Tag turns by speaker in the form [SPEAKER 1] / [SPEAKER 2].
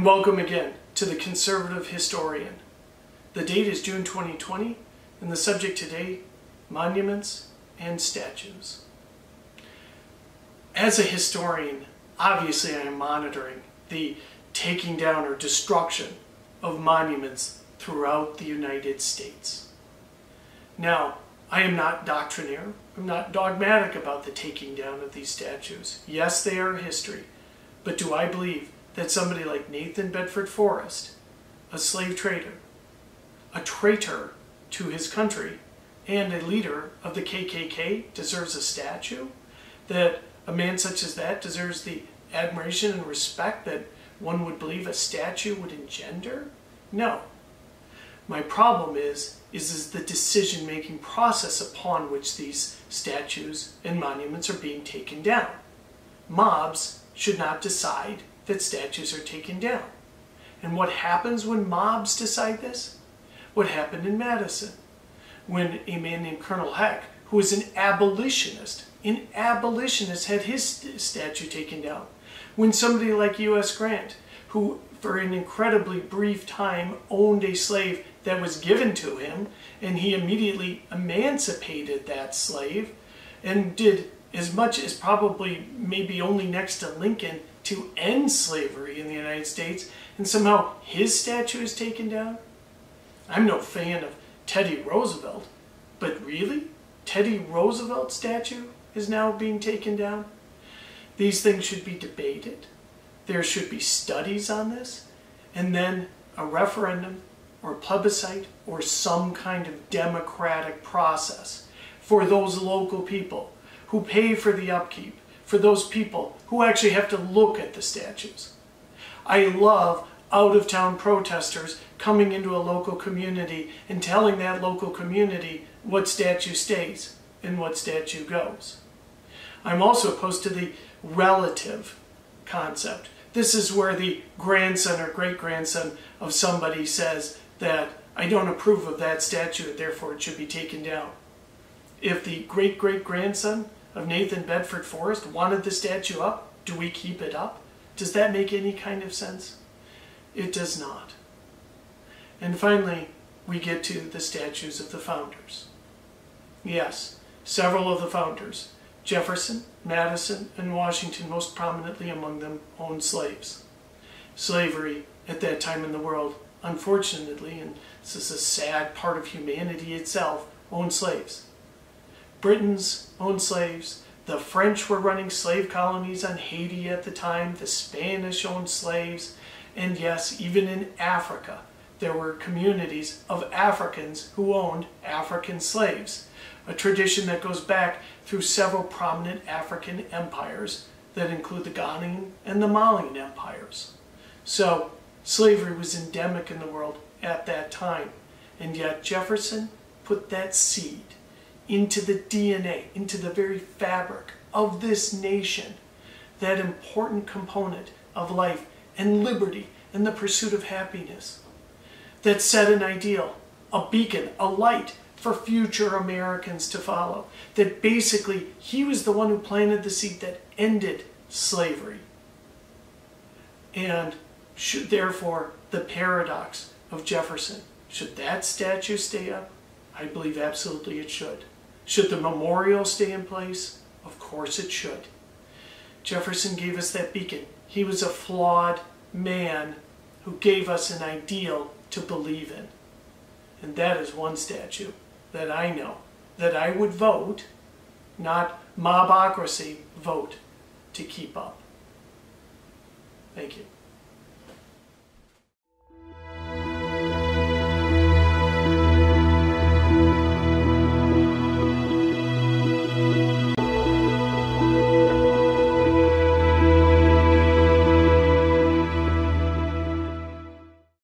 [SPEAKER 1] and welcome again to the Conservative Historian. The date is June 2020, and the subject today, monuments and statues. As a historian, obviously I am monitoring the taking down or destruction of monuments throughout the United States. Now, I am not doctrinaire, I'm not dogmatic about the taking down of these statues. Yes, they are history, but do I believe that somebody like Nathan Bedford Forrest, a slave trader, a traitor to his country, and a leader of the KKK deserves a statue? That a man such as that deserves the admiration and respect that one would believe a statue would engender? No. My problem is the decision-making process upon which these statues and monuments are being taken down. Mobs should not decide that statues are taken down. And what happens when mobs decide this? What happened in Madison, when a man named Colonel Heck, who was an abolitionist had his statue taken down. When somebody like U.S. Grant, who for an incredibly brief time owned a slave that was given to him, and he immediately emancipated that slave and did as much as probably maybe only next to Lincoln to end slavery in the United States, and somehow his statue is taken down? I'm no fan of Teddy Roosevelt, but really? Teddy Roosevelt's statue is now being taken down? These things should be debated. There should be studies on this, and then a referendum or plebiscite or some kind of democratic process for those local people who pay for the upkeep, for those people who actually have to look at the statues. I love out-of-town protesters coming into a local community and telling that local community what statue stays and what statue goes. I'm also opposed to the relative concept. This is where the grandson or great-grandson of somebody says that I don't approve of that statue and therefore it should be taken down. If the great-great-grandson of Nathan Bedford Forrest wanted the statue up, do we keep it up? Does that make any kind of sense? It does not. And finally, we get to the statues of the founders. Yes, several of the founders, Jefferson, Madison, and Washington most prominently among them, owned slaves. Slavery at that time in the world, unfortunately, and this is a sad part of humanity itself, owned slaves. Britons owned slaves. The French were running slave colonies on Haiti at the time. The Spanish owned slaves. And yes, even in Africa, there were communities of Africans who owned African slaves, a tradition that goes back through several prominent African empires that include the Ghanaian and the Malian empires. So, slavery was endemic in the world at that time, and yet Jefferson put that seed into the DNA, into the very fabric of this nation, that important component of life and liberty and the pursuit of happiness, that set an ideal, a beacon, a light for future Americans to follow. That basically he was the one who planted the seed that ended slavery. And should therefore the paradox of Jefferson, should that statue stay up? I believe absolutely it should. Should the memorial stay in place? Of course it should. Jefferson gave us that beacon. He was a flawed man who gave us an ideal to believe in. And that is one statue that I know that I would vote, not Mobocracy, vote to keep up. Thank you.